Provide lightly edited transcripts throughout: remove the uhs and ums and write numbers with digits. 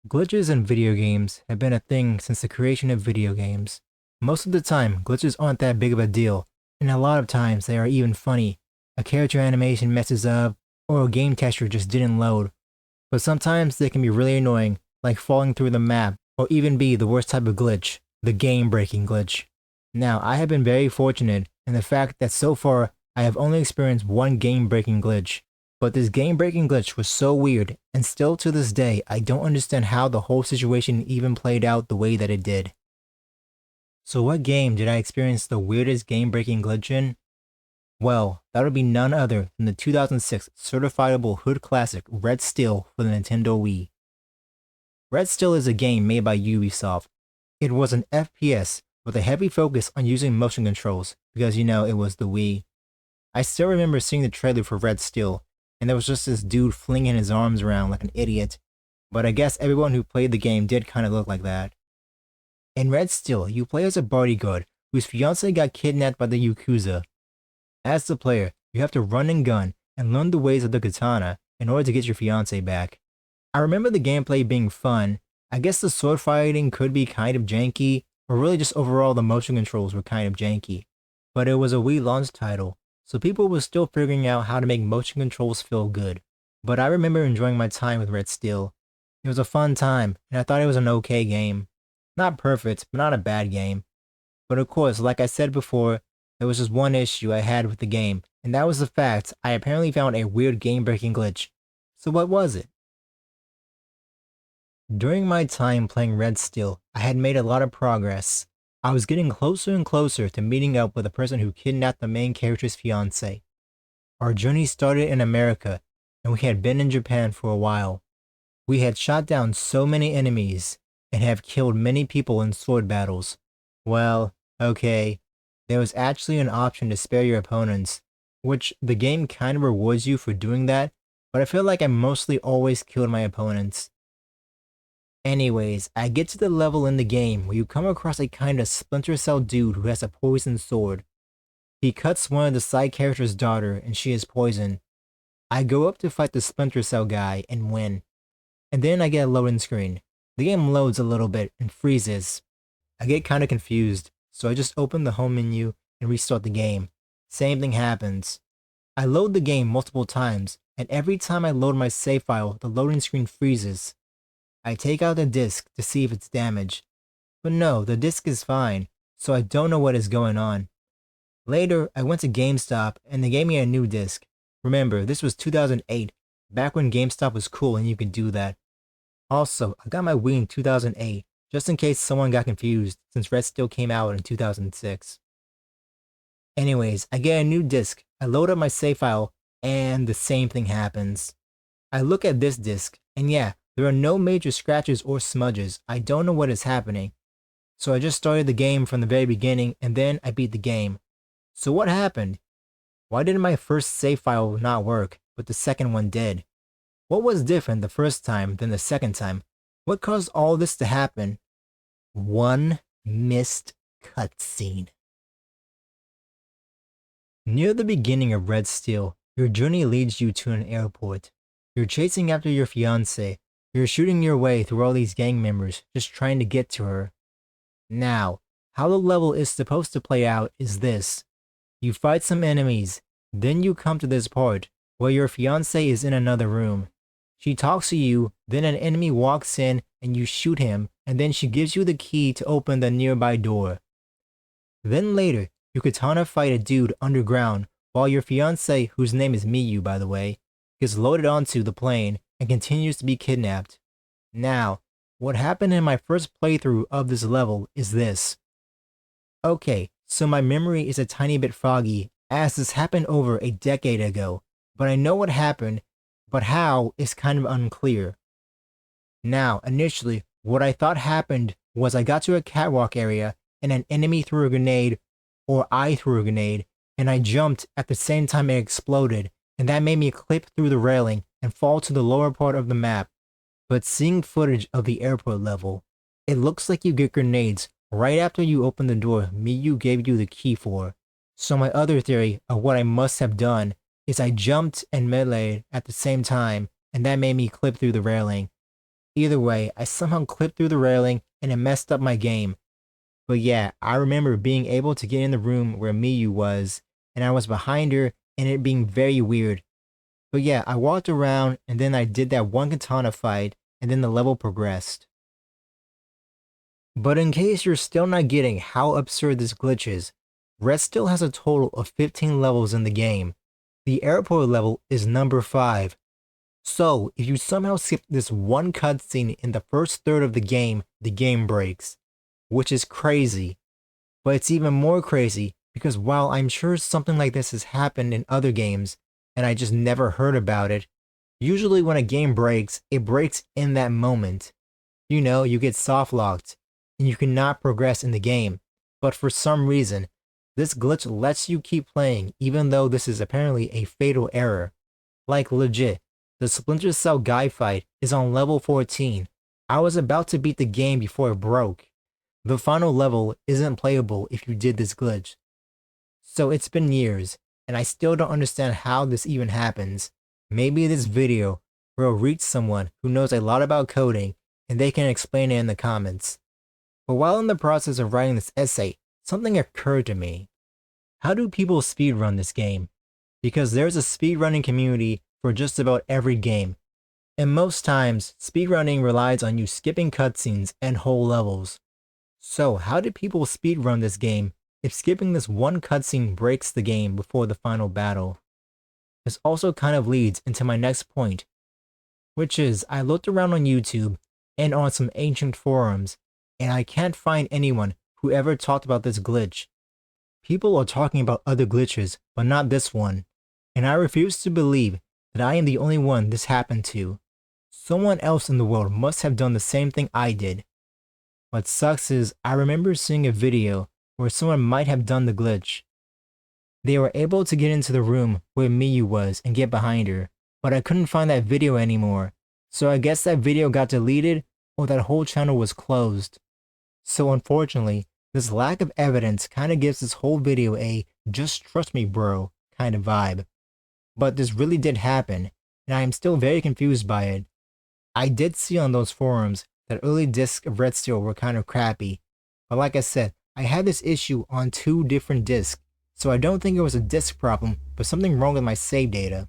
Glitches in video games have been a thing since the creation of video games. Most of the time, glitches aren't that big of a deal, and a lot of times they are even funny. A character animation messes up, or a game texture just didn't load. But sometimes they can be really annoying, like falling through the map, or even be the worst type of glitch, the game-breaking glitch. Now, I have been very fortunate in the fact that so far I have only experienced one game-breaking glitch. But this game-breaking glitch was so weird, and still to this day, I don't understand how the whole situation even played out the way that it did. So what game did I experience the weirdest game-breaking glitch in? Well, that would be none other than the 2006 certifiable hood classic Red Steel for the Nintendo Wii. Red Steel is a game made by Ubisoft. It was an FPS with a heavy focus on using motion controls, because it was the Wii. I still remember seeing the trailer for Red Steel, and there was just this dude flinging his arms around like an idiot, but I guess everyone who played the game did kind of look like that. In Red Steel, you play as a bodyguard whose fiancé got kidnapped by the Yakuza. As the player, you have to run and gun and learn the ways of the katana in order to get your fiancé back. I remember the gameplay being fun. I guess the sword fighting could be kind of janky, or really just overall the motion controls were kind of janky. But it was a Wii launch title, so people were still figuring out how to make motion controls feel good. But I remember enjoying my time with Red Steel. It was a fun time, and I thought it was an okay game. Not perfect, but not a bad game. But of course, like I said before, there was just one issue I had with the game, and that was the fact I apparently found a weird game-breaking glitch. So what was it? During my time playing Red Steel, I had made a lot of progress. I was getting closer and closer to meeting up with the person who kidnapped the main character's fiancé. Our journey started in America, and we had been in Japan for a while. We had shot down so many enemies, and have killed many people in sword battles. Well, okay, there was actually an option to spare your opponents, which the game kind of rewards you for doing that, but I feel like I mostly always killed my opponents. Anyways, I get to the level in the game where you come across a kind of Splinter Cell dude who has a poison sword. He cuts one of the side character's daughter and she is poisoned. I go up to fight the Splinter Cell guy and win. And then I get a loading screen. The game loads a little bit and freezes. I get kinda confused, so I just open the home menu and restart the game. Same thing happens. I load the game multiple times, and every time I load my save file, the loading screen freezes. I take out the disc to see if it's damaged. But no, the disc is fine, so I don't know what is going on. Later, I went to GameStop and they gave me a new disc. Remember, this was 2008, back when GameStop was cool and you could do that. Also, I got my Wii in 2008, just in case someone got confused, since Red Steel came out in 2006. Anyways, I get a new disc, I load up my save file, and the same thing happens. I look at this disc, and yeah, there are no major scratches or smudges. I don't know what is happening. So I just started the game from the very beginning, and then I beat the game. So what happened? Why did my first save file not work, but the second one did? What was different the first time than the second time? What caused all this to happen? One missed cutscene. Near the beginning of Red Steel, your journey leads you to an airport. You're chasing after your fiancée. You're shooting your way through all these gang members, just trying to get to her. Now, how the level is supposed to play out is this. You fight some enemies, then you come to this part, where your fiancé is in another room. She talks to you, then an enemy walks in and you shoot him, and then she gives you the key to open the nearby door. Then later, you katana fight a dude underground, while your fiancé, whose name is Miyu by the way, gets loaded onto the plane and continues to be kidnapped. Now, what happened in my first playthrough of this level is this. Okay, so my memory is a tiny bit foggy, as this happened over a decade ago, but I know what happened, but how is kind of unclear. Now, initially, what I thought happened was I got to a catwalk area and an enemy threw a grenade, or I threw a grenade, and I jumped at the same time it exploded, and that made me clip through the railing and fall to the lower part of the map. But seeing footage of the airport level, it looks like you get grenades right after you open the door Miyu gave you the key for. So my other theory of what I must have done is I jumped and meleeed at the same time, and that made me clip through the railing. Either way, I somehow clipped through the railing and it messed up my game. But yeah, I remember being able to get in the room where Miyu was, and I was behind her and it being very weird. But yeah, I walked around and then I did that one katana fight and then the level progressed. But in case you're still not getting how absurd this glitch is, Red still has a total of 15 levels in the game. The airport level is number 5. So, if you somehow skip this one cutscene in the first third of the game breaks. Which is crazy. But it's even more crazy because while I'm sure something like this has happened in other games, and I just never heard about it, usually when a game breaks, it breaks in that moment. You know, you get soft locked, and you cannot progress in the game. But for some reason, this glitch lets you keep playing even though this is apparently a fatal error. Like legit, the Splinter Cell guy fight is on level 14. I was about to beat the game before it broke. The final level isn't playable if you did this glitch. So it's been years, and I still don't understand how this even happens. Maybe this video will reach someone who knows a lot about coding and they can explain it in the comments. But while in the process of writing this essay, something occurred to me. How do people speedrun this game? Because there's a speedrunning community for just about every game. And most times, speedrunning relies on you skipping cutscenes and whole levels. So how do people speedrun this game if skipping this one cutscene breaks the game before the final battle? This also kind of leads into my next point, which is I looked around on YouTube and on some ancient forums, and I can't find anyone who ever talked about this glitch. People are talking about other glitches, but not this one, and I refuse to believe that I am the only one this happened to. Someone else in the world must have done the same thing I did. What sucks is I remember seeing a video where someone might have done the glitch. They were able to get into the room where Miyu was and get behind her, but I couldn't find that video anymore, so I guess that video got deleted or that whole channel was closed. So unfortunately, this lack of evidence kinda gives this whole video a "just trust me bro" kind of vibe. But this really did happen, and I am still very confused by it. I did see on those forums that early discs of Red Steel were kind of crappy, but like I said, I had this issue on 2 different discs, so I don't think it was a disc problem, but something wrong with my save data.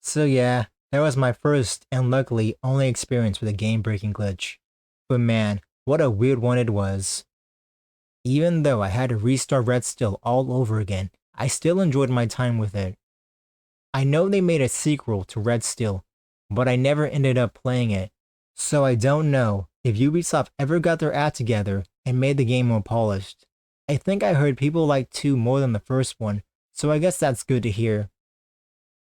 So yeah, that was my first and luckily only experience with a game-breaking glitch. But man, what a weird one it was. Even though I had to restart Red Steel all over again, I still enjoyed my time with it. I know they made a sequel to Red Steel, but I never ended up playing it, so I don't know if Ubisoft ever got their act together and made the game more polished. I think I heard people like 2 more than the first one, so I guess that's good to hear.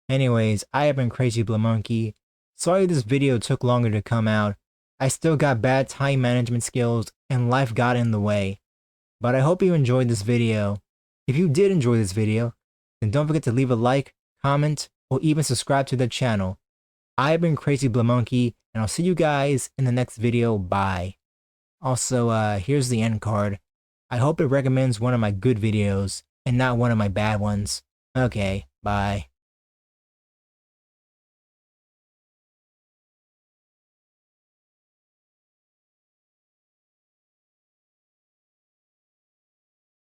Anyways, I have been Crazy Blue Monkey. Sorry this video took longer to come out. I still got bad time management skills and life got in the way. But I hope you enjoyed this video. If you did enjoy this video, then don't forget to leave a like, comment, or even subscribe to the channel. I have been Crazy Blue Monkey, and I'll see you guys in the next video. Bye. Also, here's the end card. I hope it recommends one of my good videos, and not one of my bad ones. Okay, bye.